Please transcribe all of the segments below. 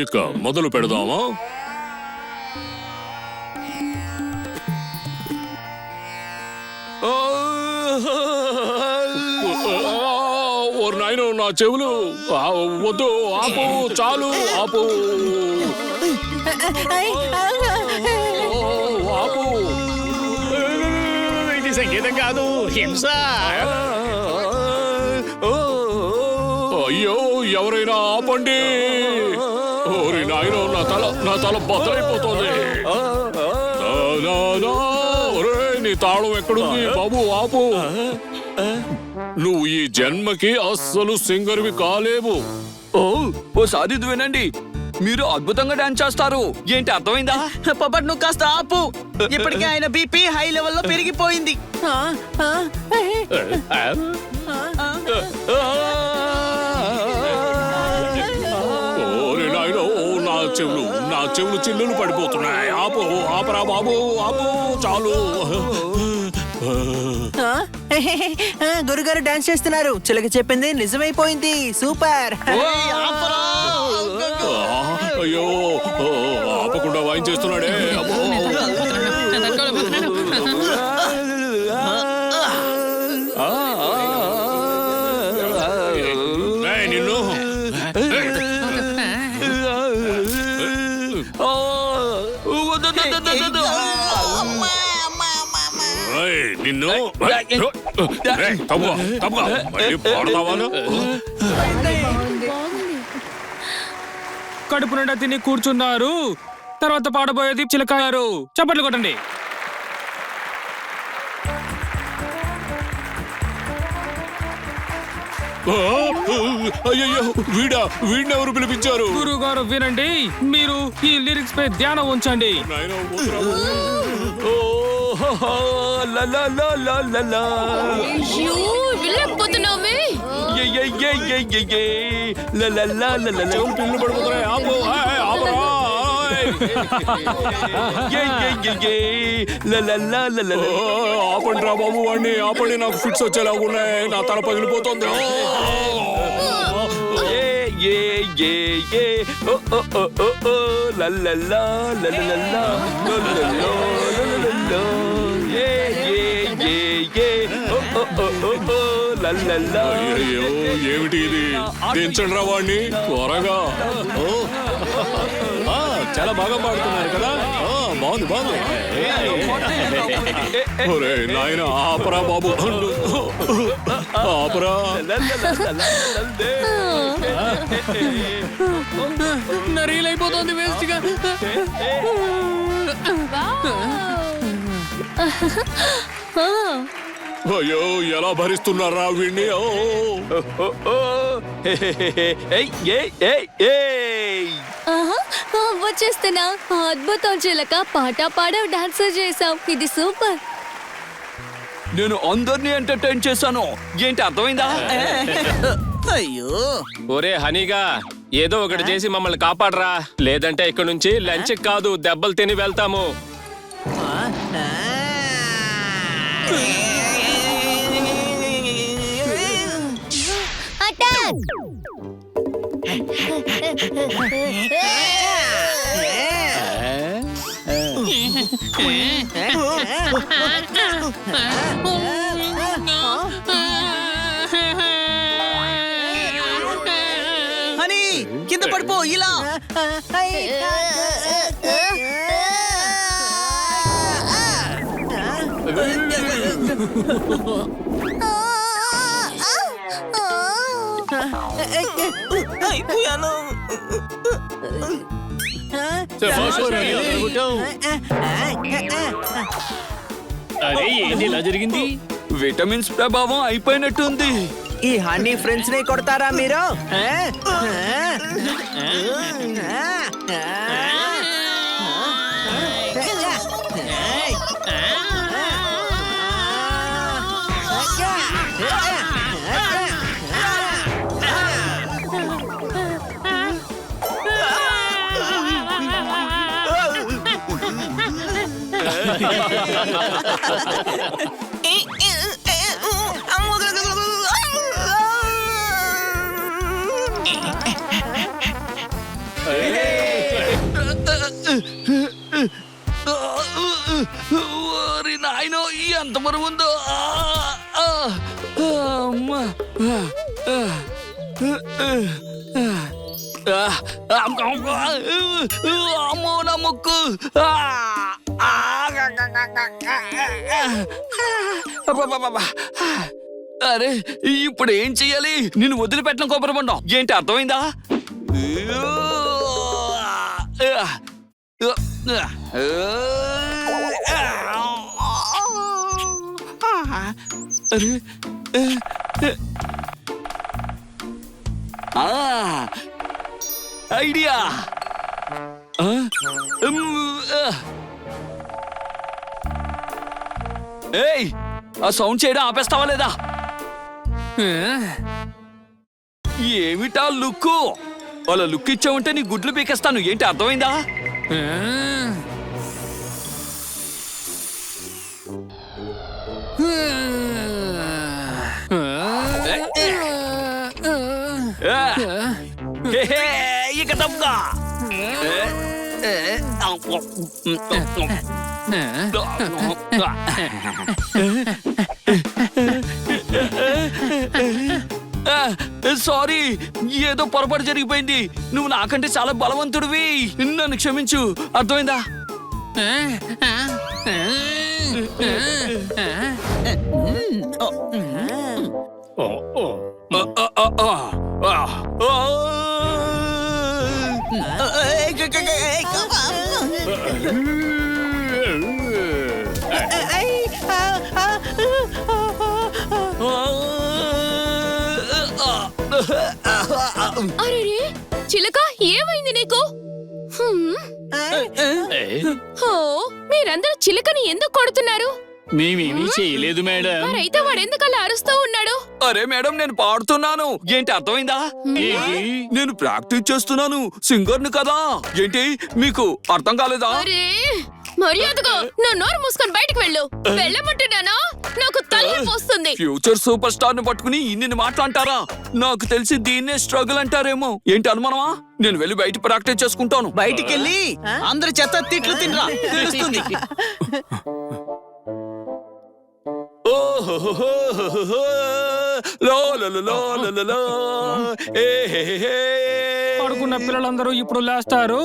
ఇక మొదలు పెడదామా? ఓర్ నాయనో, నా చెవులు! వద్దు, ఆపు, చాలు, ఆపు, ఆపు. ఇది సంగీతం కాదు, హింస. అయ్యో, ఎవరైనా ఆపండి! ఓరి నాయనో, నా తల బద్దలైపోతుంది. నీ తాళం ఎక్కడుంది బాబు? ఆపు! నువ్వు ఈ జన్మకి అస్సలు సింగర్వి కాలేవు. ఓసారి ఇది వినండి, మీరు అద్భుతంగా డాన్స్ చేస్తారు. ఏంటి అర్థమైందా? పపట్, నువ్వు కాస్త ఆపు. ఇప్పటికే ఆయన బీపీ హై లెవెల్లో పెరిగిపోయింది. ఓరి నాయనో, నా చెవులు చిల్లులు పడిపోతున్నాయి. ఆపు, ఆపరా బాబు, ఆపు, చాలు. గురుగారు డాన్స్ చేస్తున్నారు. చిలక చెప్పింది నిజమైపోయింది. సూపర్. అయ్యో, ఆపకుండా వాయించేస్తున్నాడే. నిన్ను నిన్ను కడుపు నిండా తిని కూర్చున్నారు, తర్వాత పాడబోయేది చిలకారు. చప్పట్లు కొట్టండి. అయ్యో, వీడినెవరు పిలిపించారు? గురువు గారు వినండి, మీరు ఈ లిరిక్స్ పై ధ్యానం ఉంచండి. పిల్లు పడిపోతున్నాయి. ఆపండి రా బాబు, వాడిని ఆపండి. నాకు ఫిట్స్ వచ్చేలాగున్నాయి. నా తల పగిలిపోతుంది. అయ్యో, ఏమిటి ఇది? దించండి రా వాడిని త్వరగా. చాలా బాగా పాడుతున్నారు కదా. బాగుంది, బాగుంది. ఒరే నాయన, ఆపరా బాబు, ఆపరా. నరీలైపోతుంది వేస్ట్ గా. అయ్యో, ఎలా భరిస్తున్నారా వీణ్ణి? వచ్చేస్తున్నా. అద్భుతం చిలక, పాట పాడావు, డాన్స్ చేసావు. ఇది సూపర్. నేను అందరినీ ఎంటర్టైన్ చేశాను. ఏంటి అర్థమైందా? అయ్యో, ఒరే హనీగా, ఏదో ఒకటి చేసి మమ్మల్ని కాపాడరా, లేదంటే ఇక్కడ నుంచి లంచ్ కాదు దెబ్బలు తిని వెళ్తాము. అటాక్! హనీ, కింద పడిపో. ఇలా అయిపోయాను. అరే, ఏంటి ఇలా జరిగింది? విటమిన్స్ ప్రభావం అయిపోయినట్టుంది. ఈ హనీ ఫ్రెండ్స్ ని కొడతారా మీరు? ఓరి నాయనో ఎంత బరువు ఉందో అమ్మా. అమ్మో నా ముక్కు అరే ఇప్పుడు ఏం చెయ్యాలి? నిన్ను వదిలిపెట్టిన కొబ్బరి బొండం ఏంటి అర్థమైందా? అరే ఐడియా. ఏయ్ ఆ సౌండ్ చేయడం ఆపేస్తావా లేదా? ఏమిటా లుక్కు? అలా లుక్ ఇచ్చావంటే నీ గుడ్లు పీకేస్తాను. ఏంటి అర్థమైందా? ఇక తప్పుగా సారీ, ఏదో పొరపాటు జరిగిపోయింది. నువ్వు నాకంటే చాలా బలవంతుడివి. నన్ను క్షమించు. అర్థమైందా? అరే చిలక ఏమైంది నీకు? హో, మీరందరూ చిలకని ఎందుకు కొడుతున్నారు? మేమేమీ చేయలేదు మేడం. మరైతే వాడు ఎందుకు అలా అరుస్తూ ఉన్నాడు? అరే మేడం, నేను పాడుతున్నాను. ఏంటి అర్థమైందా? నేను ప్రాక్టీస్ చేస్తున్నాను. సింగర్ను కదా. ఏంటి మీకు అర్థం కాలేదా? అరే మర్యాదగా నా నోరు మూసుకొని బయటకు వెళ్ళు. వెళ్ళమంటున్నానా? నాకు తలనొప్పి వస్తుంది. ఫ్యూచర్ సూపర్ స్టార్ ని పట్టుకుని ఇన్ని మాట్లాంటారా? నాకు తెలిసి దీన్నే స్ట్రగుల్ అంటారేమో. ఏంటి అనుమానమా? నేను వెళ్ళి బయట ప్రాక్టీస్ చేసుకుంటాను. బయటికెళ్ళి అందరి చెత్త తిట్లు తినరా తెలుస్తుంది. పడుకున్న పిల్లలందరూ ఇప్పుడు లేస్తారు.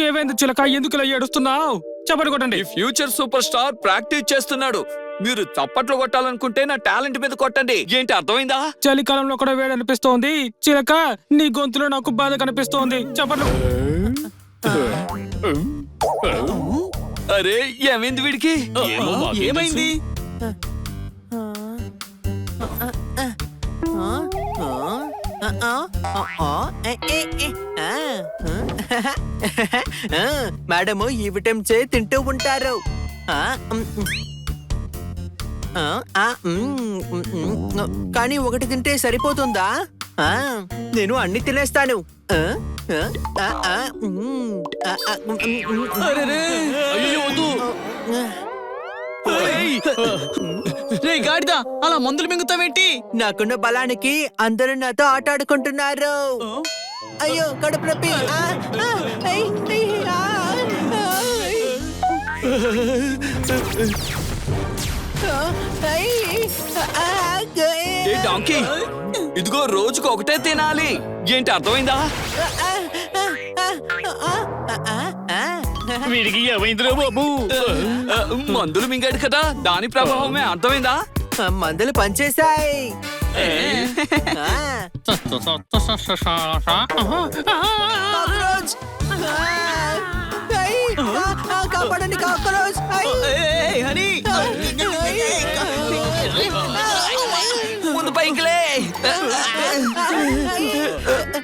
ఏమైంది చిలక? ఎందుకు ఇలా ఏడుస్తున్నావు? చెప్పండి కొట్టండి. ఫ్యూచర్ సూపర్ స్టార్ ప్రాక్టీస్ చేస్తున్నాడు. మీరు చప్పట్లు కొట్టాలనుకుంటే నా టాలెంట్ మీద కొట్టండి. ఏంటి అర్థమైందా? చలికాలంలో కూడా వేడి అనిపిస్తోంది. చిలక నీ గొంతులో నాకు బాధ కనిపిస్తోంది. చెప్పండి. అరే ఏమైంది వీడికి? ఏమైంది? మేడము ఈ విటమిన్స్ తింటూ ఉంటారు. కానీ ఒకటి తింటే సరిపోతుందా? నేను అన్ని తినేస్తాను. రే గాడిద, అలా మందులు మింగుతావేంటి? నాకున్న బలానికి అందరూ నాతో ఆట ఆడుకుంటున్నారు. అయ్యో కడుపు నొప్పి. ఏ డాంకీ, ఇదిగో రోజుకు ఒకటే తినాలి. ఏంటి అర్థమైందా? వీడికి ఏమైందిరా బాబు? మందులు మింగాడు కదా, దాని ప్రభావమే. అర్థమైందా? మందులు పనిచేశాయి. కాపాడండి కాక్రోచ్. హనీ ముందు పైకిలే.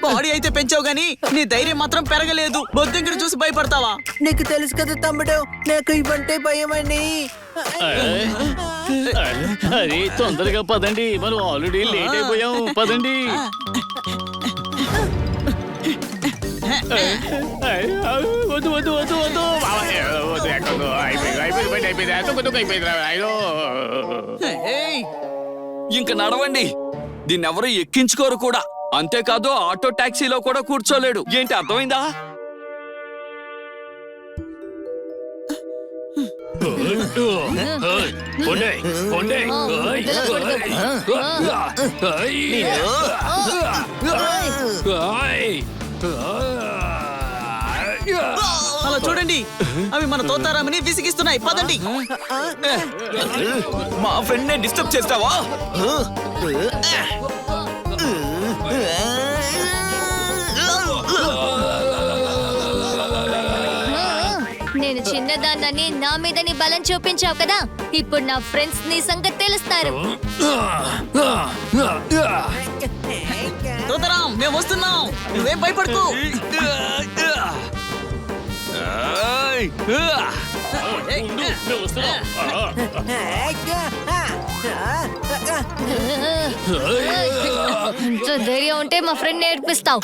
బాడీ అయితే పెంచావు గానీ నీ ధైర్యం మాత్రం పెరగలేదు. బొద్దింకని చూసి భయపడతావా? నీకు తెలుసు కదా తమ్ముడు, నాకు ఇవంటే భయమని. అరే తొందరగా పదండి, మనం ఆల్రెడీ లేట్ అయిపోయాం. పదండి. వద్దు వద్దు వద్దు వద్దు. ఇంక నడవండి. దీన్నెవరూ ఎక్కించుకోరు కూడా. అంతేకాదు ఆటో టాక్సీలో కూడా కూర్చోలేడు. ఏంటి అర్థమైందా? అలా చూడండి, అవి మన తోతారామని విసిగిస్తున్నాయి. పదండి. మా ఫ్రెండ్ నే డిస్టర్బ్ చేస్తావా? నేను చిన్నదాన్నని నా మీదని బలం చూపించావు కదా, ఇప్పుడు నా ఫ్రెండ్స్ నీ సంగతి తెలుస్తారు. తోతారాం, మేము వస్తున్నాం, నువ్వేం భయపడకు. అంత ధైర్యం ఉంటే మా ఫ్రెండ్ నేర్పిస్తావు.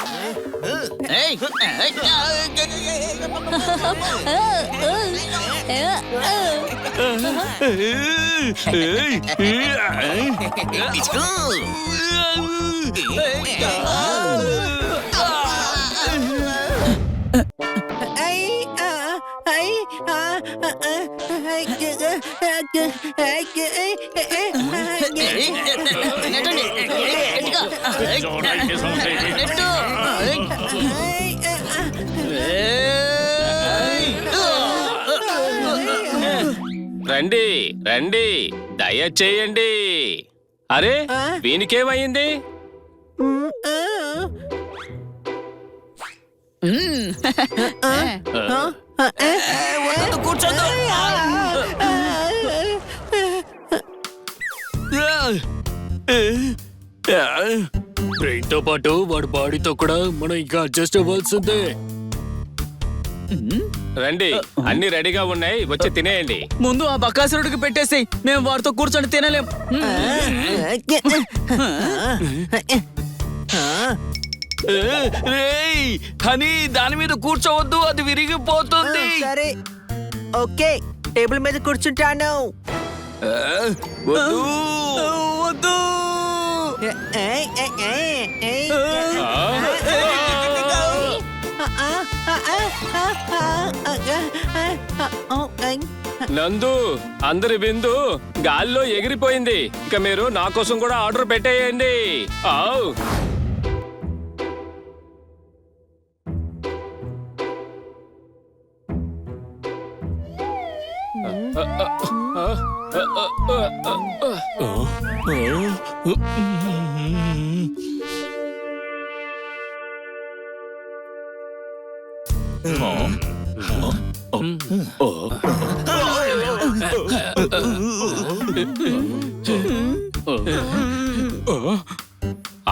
ఏయ్, నెట్టండి. గట్టిగా. నెట్టు. రండి రండి, దయచేయండి. అరే వీనికేమైంది? కూర్చోదు. బ్రెయిన్ తో పాటు వాడి బాడీతో కూడా మనం ఇంకా అడ్జస్ట్ అవ్వాల్సిందే. రండి, అన్ని రెడీగా ఉన్నాయి, వచ్చి తినేయండి. ముందు ఆ బకాసురుడికి పెట్టేసి మేము వాడితో కూర్చొని తినలేం. రేయ్, కానీ దాని మీద కూర్చోవద్దు, అది విరిగిపోతుంది. సరే ఓకే, టేబుల్ మీద కూర్చుంటాను. వద్దు. వద్దు. నందు, అందరి విందు గాల్లో ఎగిరిపోయింది. ఇక మీరు నా కోసం కూడా ఆర్డర్ పెట్టేయండి. ఆవ్.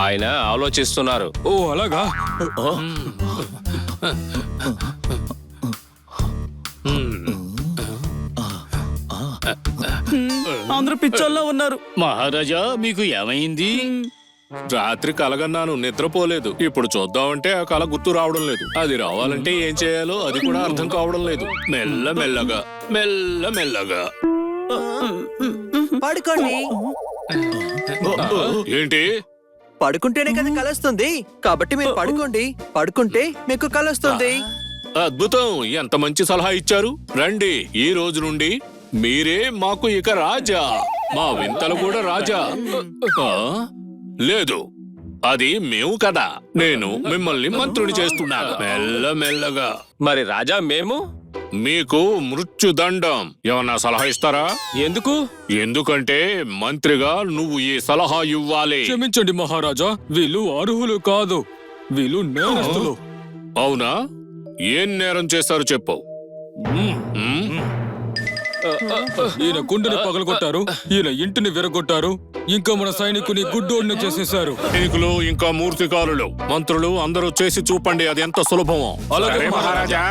ఆయన ఆలోచిస్తున్నారు. ఓ అలాగా. అందరూ పిచ్చోల్లో ఉన్నారు. మహారాజా, మీకు ఏమైంది? రాత్రి కలగన్నాను, నిద్రపోలేదు. ఇప్పుడు చూద్దామంటే ఆ కళ గుర్తు రావడం లేదు. అది రావాలంటే ఏం చేయాలో అది కూడా అర్థం కావడం లేదు. మెల్లమెల్లగా మెల్లమెల్లగా. పడుకోండి. ఏంటి? పడుకుంటేనే కదా కలొస్తుంది, కాబట్టి మీరు పడుకోండి. పడుకుంటే మీకు కలొస్తుంది. అద్భుతం! ఎంత మంచి సలహా ఇచ్చారు. రండి, ఈ రోజు నుండి మీరే మాకు ఇక రాజా. మా వింతలు కూడా రాజా. లేదు, అది మేము కదా. నేను మిమ్మల్ని మంత్రుని చేస్తున్నాను. మెల్లమెల్లగా. మరి రాజా మేము? మీకు మృత్యుదండం. ఏమన్నా సలహా ఇస్తారా? ఎందుకు? ఎందుకంటే మంత్రిగా నువ్వు ఈ సలహా ఇవ్వాలి. క్షమించండి మహారాజా, వీళ్ళు అర్హులు కాదు, వీళ్ళు నేరస్తులు. అవునా? ఏం నేరం చేశారు చెప్పు. ఈయన గుండెని పగలగొట్టారు, ఈయన ఇంటిని విరగొట్టారు, ఇంకా మన సైనికుని గుడ్డోడిని చేసేశారు. సైనికులు ఇంకా మూర్తికారులు, మంత్రులు అందరూ చేసి చూపండి, అది ఎంత సులభమో. అలాగే మహారాజా.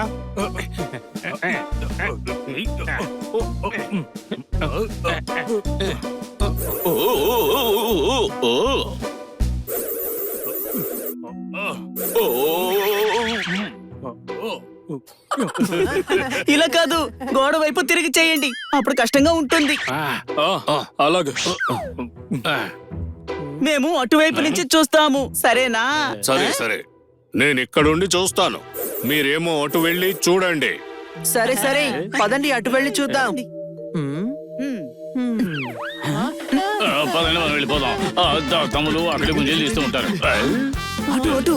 ఇలా కాదు, గోడ వైపు తిరిగి చేయండి, అప్పుడు కష్టంగా ఉంటుంది. అలాగే. మేము అటువైపు నుంచి చూస్తాము, సరేనా? సరే సరే, నేను ఇక్కడుండి చూస్తాను, మీరేమో అటు వెళ్ళి చూడండి. సరే సరే, పదండి అటు వెళ్ళి చూద్దాం. పదండి మనం వెళ్ళిపోదాం. తమ్ముడు అక్కడే గుంజలు తీస్తూ ఉంటారు. అటు అటు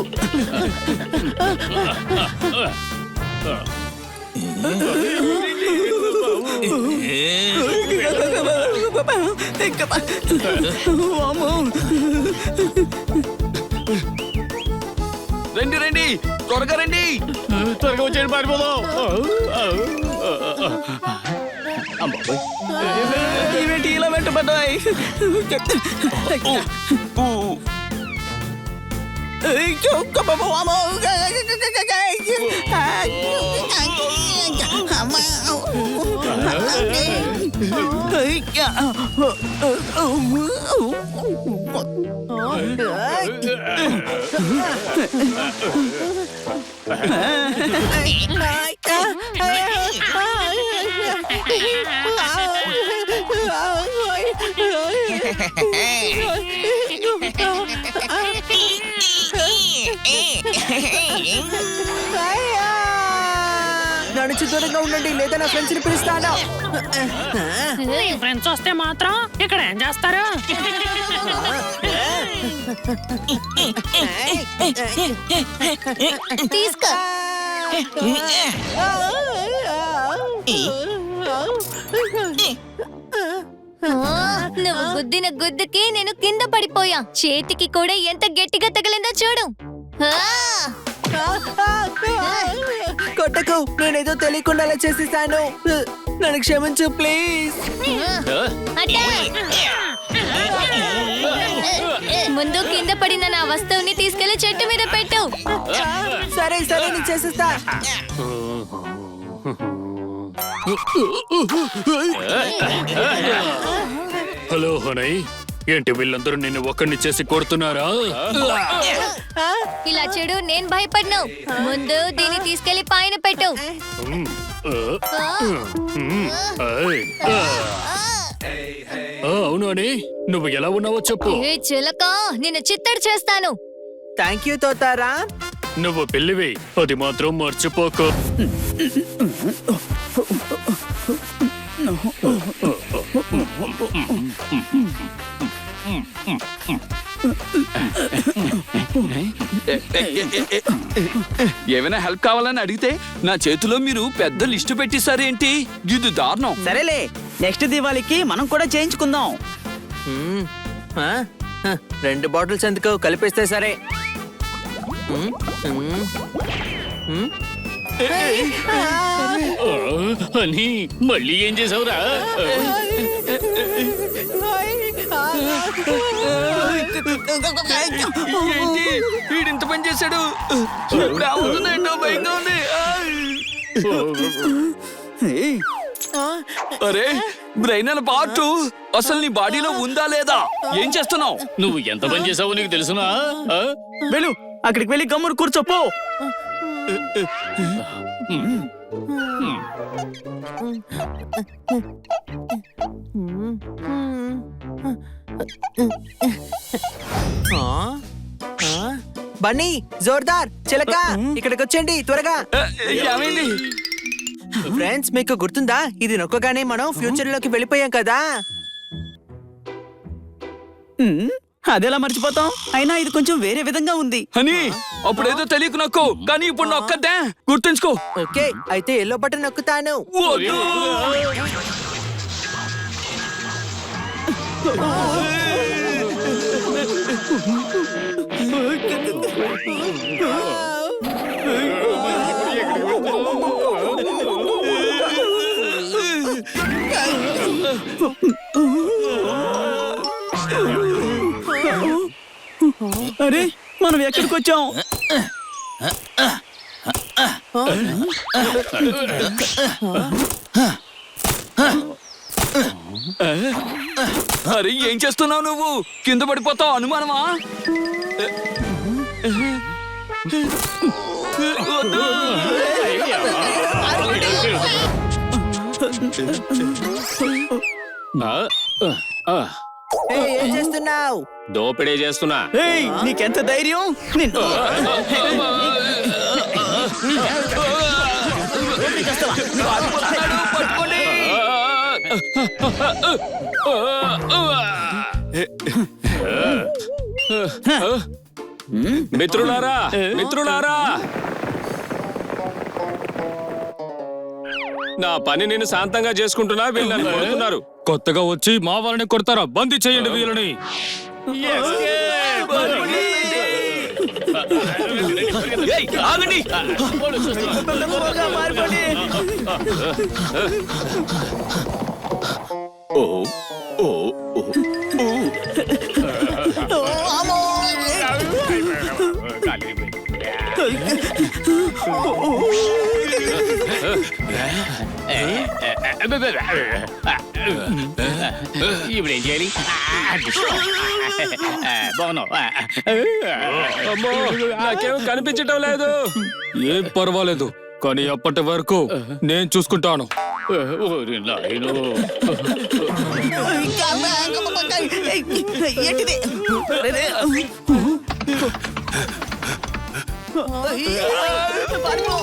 రండి రండి, త్వరగా రండి. త్వరగా వచ్చేది పారిపోదాం. ఇవేంటి ఇలా వెంటబడ్డాయి? నడిచి దూరంగా ఉండండి, లేదా నా ఫ్రెండ్స్ ని పిలుస్తాను. ఫ్రెండ్స్ వస్తే మాత్రం ఇక్కడ ఏం చేస్తారు? తీసుకో. నువ్వు గుద్దిన గుద్దుకి నేను కింద పడిపోయా. చేతికి కూడా ఎంత గట్టిగా తగిలిందో చూడు. కొట్టకు, నేనేదో తెలియకుండా అలా చేసేసాను. నన్ను క్షమించు ప్లీజ్. ముందు కింద పడిన నా వస్తువుని తీసుకెళ్లి చెట్టు మీద పెట్టు. సరే సరే, నేను చేసేస్తా. హలో హనయ్, ఏంటి వీళ్ళందరూ నిన్ను ఒక్కడిని చేసి కొడుతున్నారా? ఇలా చెడు, నేను భయపడ్ను. ముందు దీన్ని తీసుకెళ్లి పైన పెట్టు. అవును అని నువ్వు ఎలా ఉన్నావో చెప్పు. ఏ చిలక, నిన్ను చిత్తడి చేస్తాను. థ్యాంక్ యూ తోతారా. నువ్వు పిల్లివి, అది మాత్రం మర్చిపోకు. ఏమైనా హెల్ప్ కావాలని అడిగితే నా చేతిలో మీరు పెద్ద లిస్టు పెట్టేశారేంటి? ఇది దారుణం. సరేలే, నెక్స్ట్ దివాళీకి మనం కూడా చేయించుకుందాం. 2 బాటిల్స్ ఎందుకు, కలిపేస్తే సరే. అని మళ్ళీ ఏం చేసావురా? ఏంటి వీడింత పని చేశాడు? ఇప్పుడు ఏమవుతుందేంటో భయంగా ఉంది. అరే బ్రెయిన్ అనే పార్ట్ అసలు నీ బాడీలో ఉందా లేదా? ఏం చేస్తున్నావు? నువ్వు ఎంత పని చేసావో నీకు తెలుసునా? వెళ్ళు, అక్కడికి వెళ్ళి గమ్మును కూర్చోపో. బన్నీ, జోర్దార్, చిలక, ఇక్కడికి వచ్చేయండి త్వరగా. ఏమైంది? ఫ్రెండ్స్, మీకు గుర్తుందా, ఇది నొక్కగానే మనం ఫ్యూచర్ లోకి వెళ్ళిపోయాం కదా. అదెలా మర్చిపోతాం? అయినా ఇది కొంచెం వేరే విధంగా ఉంది. అని అప్పుడేదో తెలియకు నొక్కు, కానీ ఇప్పుడు నొక్కద్దే, గుర్తుంచుకో. ఓకే, అయితే ఎల్లో బటన్ నొక్కుతాను. వద్దు. అరే, మనం ఎక్కడికి వచ్చాం? అరే ఏం చేస్తున్నావు నువ్వు? కింద పడిపోతావు అనుమానమా? ఏం చేస్తున్నావు? దోపిడే చేస్తున్నా. ఏయ్, నీకెంత ధైర్యం? నిన్ను పట్టుకోండి. మిత్రులారా మిత్రులారా, నా పని నేను శాంతంగా చేసుకుంటున్నా, వీళ్ళు నన్ను కొడుతున్నారు. కొత్తగా వచ్చి మా వాళ్ళని కొడతారా? బందీ చేయండి వీళ్ళని. ఏయ్, ఆగండి. త్వరగా పారిపోండి. ఓ ఓ ఓ ఓ. ఇప్పుడు ఏం చేయాలి? బాగున్నావు. అమ్మో, నాకేం కనిపించటం లేదు. ఏం పర్వాలేదు, కానీ అప్పటి వరకు నేను చూసుకుంటాను. ఏంటిది? పారిపో.